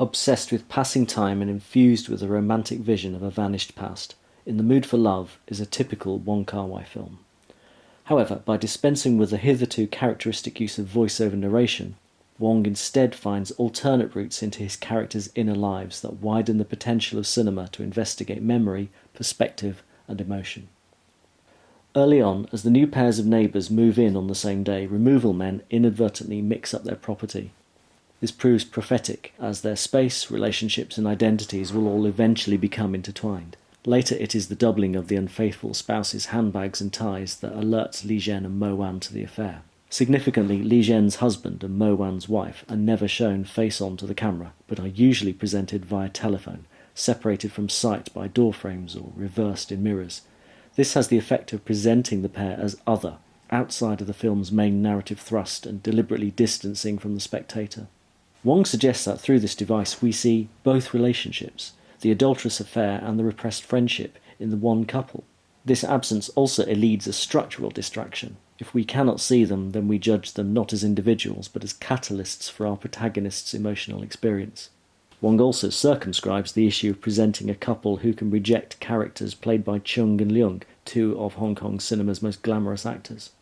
Obsessed with passing time and infused with a romantic vision of a vanished past, In the Mood for Love is a typical Wong Kar Wai film. However, by dispensing with the hitherto characteristic use of voice-over narration, Wong instead finds alternate routes into his characters' inner lives that widen the potential of cinema to investigate memory, perspective, and emotion. Early on, as the new pairs of neighbours move in on the same day, removal men inadvertently mix up their property. This proves prophetic, as their space, relationships, and identities will all eventually become intertwined. Later, it is the doubling of the unfaithful spouse's handbags and ties that alerts Li Zhen and Mo Wan to the affair. Significantly, Li Zhen's husband and Mo Wan's wife are never shown face-on to the camera, but are usually presented via telephone, separated from sight by door frames or reversed in mirrors. This has the effect of presenting the pair as other, outside of the film's main narrative thrust and deliberately distancing from the spectator. Wong suggests that through this device we see both relationships, the adulterous affair and the repressed friendship, in the one couple. This absence also eludes a structural distraction. If we cannot see them, then we judge them not as individuals, but as catalysts for our protagonist's emotional experience. Wong also circumscribes the issue of presenting a couple who can reject characters played by Cheung and Leung, two of Hong Kong cinema's most glamorous actors.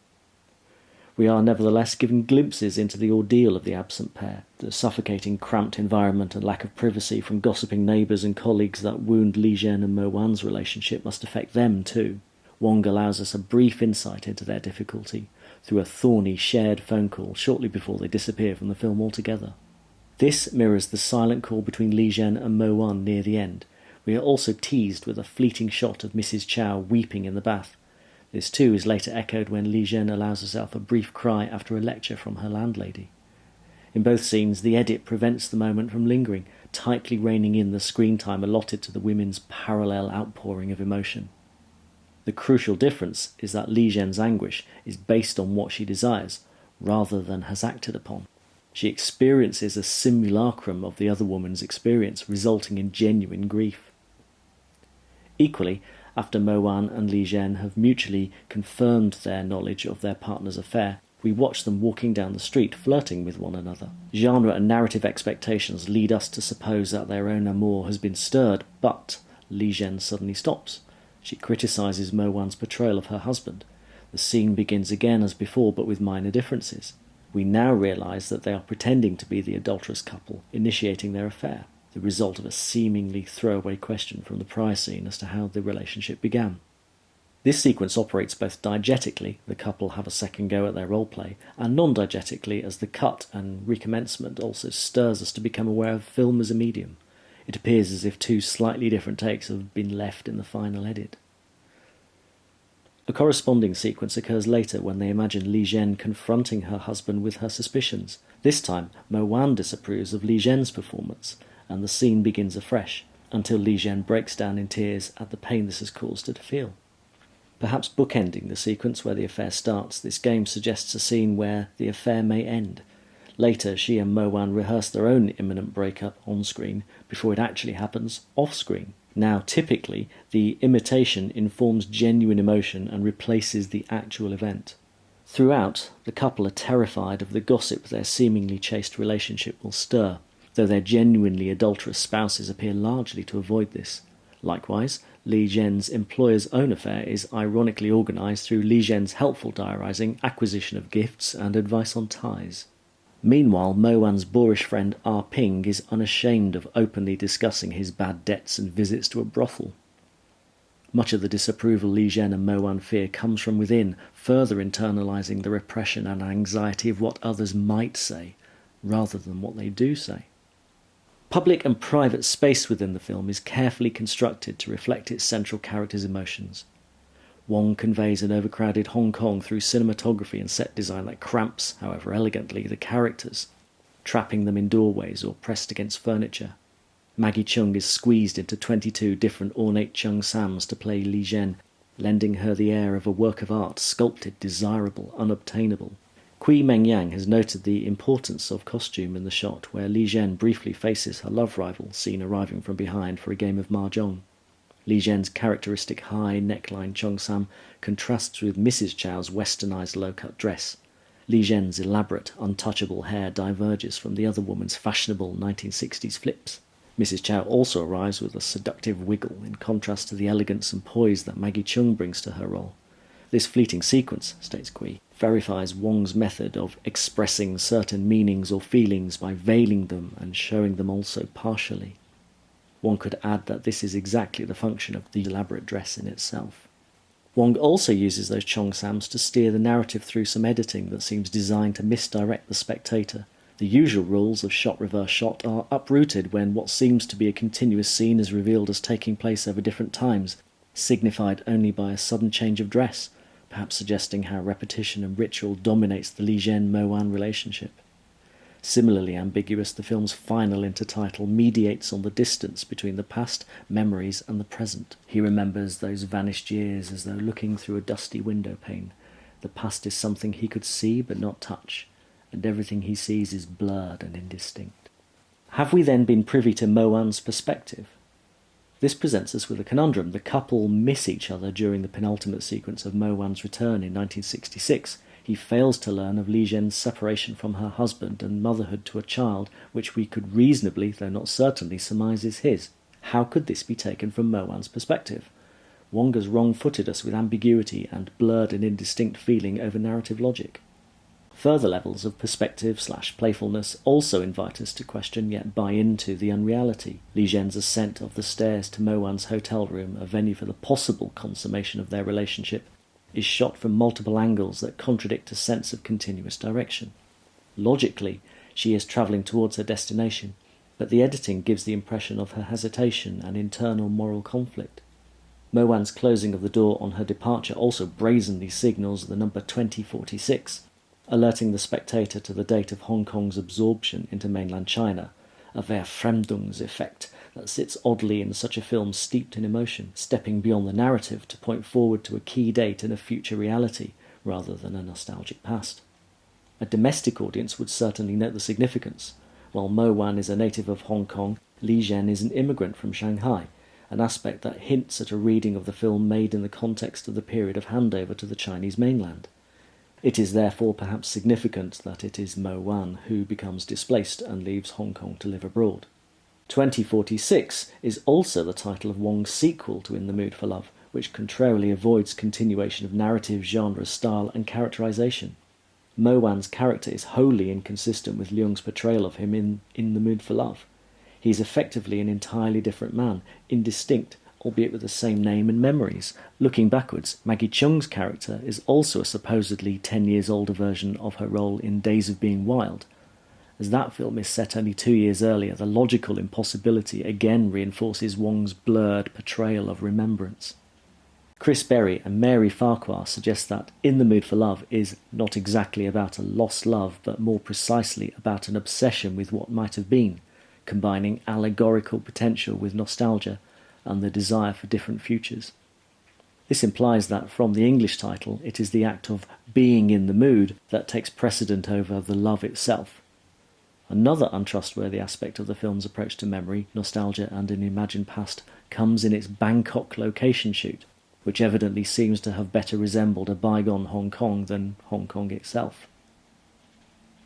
We are nevertheless given glimpses into the ordeal of the absent pair, the suffocating, cramped environment and lack of privacy from gossiping neighbours and colleagues that wound Li Zhen and Mo Wan's relationship must affect them too. Wong allows us a brief insight into their difficulty through a thorny shared phone call shortly before they disappear from the film altogether. This mirrors the silent call between Li Zhen and Mo Wan near the end. We are also teased with a fleeting shot of Mrs. Chow weeping in the bath. This too is later echoed when Li Zhen allows herself a brief cry after a lecture from her landlady. In both scenes, the edit prevents the moment from lingering, tightly reining in the screen time allotted to the women's parallel outpouring of emotion. The crucial difference is that Li Zhen's anguish is based on what she desires, rather than has acted upon. She experiences a simulacrum of the other woman's experience, resulting in genuine grief. Equally, after Mo Wan and Li Zhen have mutually confirmed their knowledge of their partner's affair, we watch them walking down the street, flirting with one another. Genre and narrative expectations lead us to suppose that their own amour has been stirred, but Li Zhen suddenly stops. She criticises Mo Wan's portrayal of her husband. The scene begins again as before, but with minor differences. We now realise that they are pretending to be the adulterous couple, initiating their affair, the result of a seemingly throwaway question from the prior scene as to how the relationship began. This sequence operates both diegetically, the couple have a second go at their roleplay, and non-diegetically, as the cut and recommencement also stirs us to become aware of film as a medium. It appears as if two slightly different takes have been left in the final edit. A corresponding sequence occurs later when they imagine Li Zhen confronting her husband with her suspicions. This time, Mo Wan disapproves of Li Zhen's performance, and the scene begins afresh, until Li Zhen breaks down in tears at the pain this has caused her to feel. Perhaps bookending the sequence where the affair starts, this game suggests a scene where the affair may end. Later, she and Mo Wan rehearse their own imminent breakup on-screen before it actually happens off-screen. Now, typically, the imitation informs genuine emotion and replaces the actual event. Throughout, the couple are terrified of the gossip their seemingly chaste relationship will stir, though their genuinely adulterous spouses appear largely to avoid this. Likewise, Li Zhen's employer's own affair is ironically organised through Li Zhen's helpful diarising, acquisition of gifts, and advice on ties. Meanwhile, Mo Wan's boorish friend Ah Ping is unashamed of openly discussing his bad debts and visits to a brothel. Much of the disapproval Li Zhen and Mo Wan fear comes from within, further internalising the repression and anxiety of what others might say, rather than what they do say. Public and private space within the film is carefully constructed to reflect its central character's emotions. Wong conveys an overcrowded Hong Kong through cinematography and set design that cramps, however elegantly, the characters, trapping them in doorways or pressed against furniture. Maggie Cheung is squeezed into 22 different ornate Cheung Sams to play Li Zhen, lending her the air of a work of art, sculpted, desirable, unobtainable. Kui Meng Yang has noted the importance of costume in the shot where Li Zhen briefly faces her love rival, seen arriving from behind for a game of mahjong. Li Zhen's characteristic high neckline cheongsam contrasts with Mrs. Chow's westernised low-cut dress. Li Zhen's elaborate, untouchable hair diverges from the other woman's fashionable 1960s flips. Mrs. Chow also arrives with a seductive wiggle, in contrast to the elegance and poise that Maggie Cheung brings to her role. This fleeting sequence, states Kui, verifies Wong's method of expressing certain meanings or feelings by veiling them and showing them also partially. One could add that this is exactly the function of the elaborate dress in itself. Wong also uses those cheongsams to steer the narrative through some editing that seems designed to misdirect the spectator. The usual rules of shot-reverse shot are uprooted when what seems to be a continuous scene is revealed as taking place over different times, signified only by a sudden change of dress, perhaps suggesting how repetition and ritual dominates the Li Zhen-Mo-Wan relationship. Similarly ambiguous, the film's final intertitle mediates on the distance between the past, memories, and the present. He remembers those vanished years as though looking through a dusty window pane. The past is something he could see but not touch, and everything he sees is blurred and indistinct. Have we then been privy to Mo-Wan's perspective? This presents us with a conundrum. The couple miss each other during the penultimate sequence of Mo-Wan's return in 1966. He fails to learn of Li Zhen's separation from her husband and motherhood to a child, which we could reasonably, though not certainly, surmise is his. How could this be taken from Mo-Wan's perspective? Wong has wrong-footed us with ambiguity and blurred and indistinct feeling over narrative logic. Further levels of perspective/playfulness also invite us to question yet buy into the unreality. Li Zhen's ascent of the stairs to Mo-Wan's hotel room, a venue for the possible consummation of their relationship, is shot from multiple angles that contradict a sense of continuous direction. Logically, she is travelling towards her destination, but the editing gives the impression of her hesitation and internal moral conflict. Mo-Wan's closing of the door on her departure also brazenly signals the number 2046, alerting the spectator to the date of Hong Kong's absorption into mainland China, a Verfremdungseffekt that sits oddly in such a film steeped in emotion, stepping beyond the narrative to point forward to a key date in a future reality rather than a nostalgic past. A domestic audience would certainly note the significance. While Mo-Wan is a native of Hong Kong, Li Zhen is an immigrant from Shanghai, an aspect that hints at a reading of the film made in the context of the period of handover to the Chinese mainland. It is therefore perhaps significant that it is Mo-Wan who becomes displaced and leaves Hong Kong to live abroad. 2046 is also the title of Wong's sequel to In the Mood for Love, which contrarily avoids continuation of narrative, genre, style and characterization. Mo-Wan's character is wholly inconsistent with Leung's portrayal of him in The Mood for Love. He is effectively an entirely different man, indistinct, albeit with the same name and memories. Looking backwards, Maggie Cheung's character is also a supposedly 10 years older version of her role in Days of Being Wild. As that film is set only 2 years earlier, the logical impossibility again reinforces Wong's blurred portrayal of remembrance. Chris Berry and Mary Farquhar suggest that In the Mood for Love is not exactly about a lost love, but more precisely about an obsession with what might have been, combining allegorical potential with nostalgia and the desire for different futures. This implies that from the English title, it is the act of being in the mood that takes precedent over the love itself. Another untrustworthy aspect of the film's approach to memory, nostalgia and an imagined past comes in its Bangkok location shoot, which evidently seems to have better resembled a bygone Hong Kong than Hong Kong itself.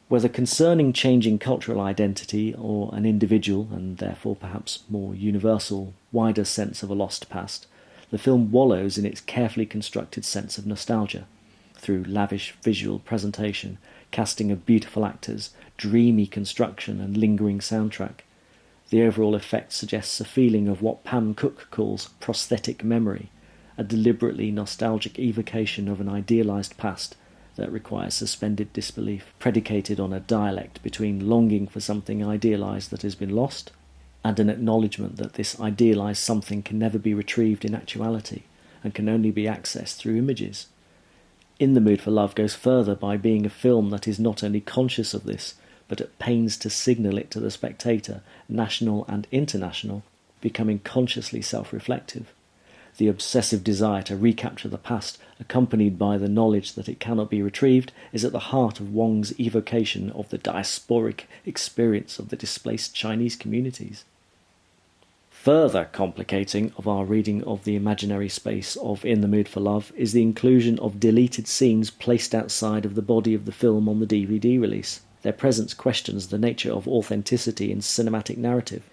Whether concerning changing cultural identity or an individual, and therefore perhaps more universal, wider sense of a lost past, the film wallows in its carefully constructed sense of nostalgia, through lavish visual presentation, casting of beautiful actors, dreamy construction and lingering soundtrack. The overall effect suggests a feeling of what Pam Cook calls prosthetic memory, a deliberately nostalgic evocation of an idealised past that requires suspended disbelief, predicated on a dialect between longing for something idealised that has been lost, and an acknowledgement that this idealised something can never be retrieved in actuality, and can only be accessed through images. In the Mood for Love goes further by being a film that is not only conscious of this, but at pains to signal it to the spectator, national and international, becoming consciously self-reflective. The obsessive desire to recapture the past, accompanied by the knowledge that it cannot be retrieved, is at the heart of Wong's evocation of the diasporic experience of the displaced Chinese communities. Further complicating of our reading of the imaginary space of In the Mood for Love is the inclusion of deleted scenes placed outside of the body of the film on the DVD release. Their presence questions the nature of authenticity in cinematic narrative.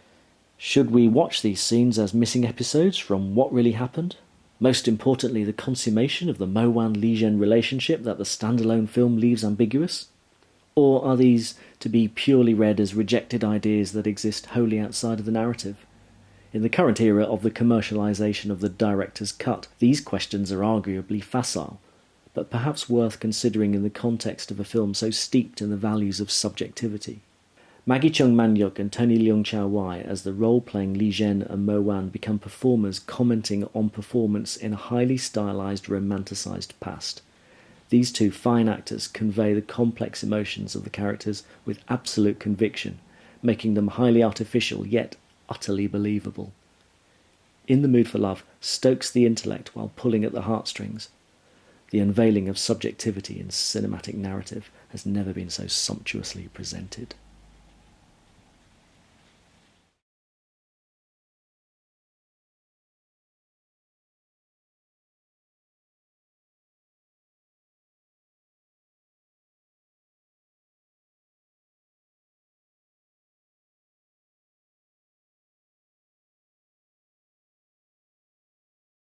Should we watch these scenes as missing episodes from what really happened? Most importantly, the consummation of the Mo-wan-Lee Zhen relationship that the standalone film leaves ambiguous? Or are these to be purely read as rejected ideas that exist wholly outside of the narrative? In the current era of the commercialisation of the director's cut, these questions are arguably facile, but perhaps worth considering in the context of a film so steeped in the values of subjectivity. Maggie Cheung Man-yuk and Tony Leung Chiu-wai as the role-playing Lee Zhen and Mo-wan become performers commenting on performance in a highly stylised, romanticised past. These two fine actors convey the complex emotions of the characters with absolute conviction, making them highly artificial yet utterly believable. In the Mood for Love stokes the intellect while pulling at the heartstrings. The unveiling of subjectivity in cinematic narrative has never been so sumptuously presented.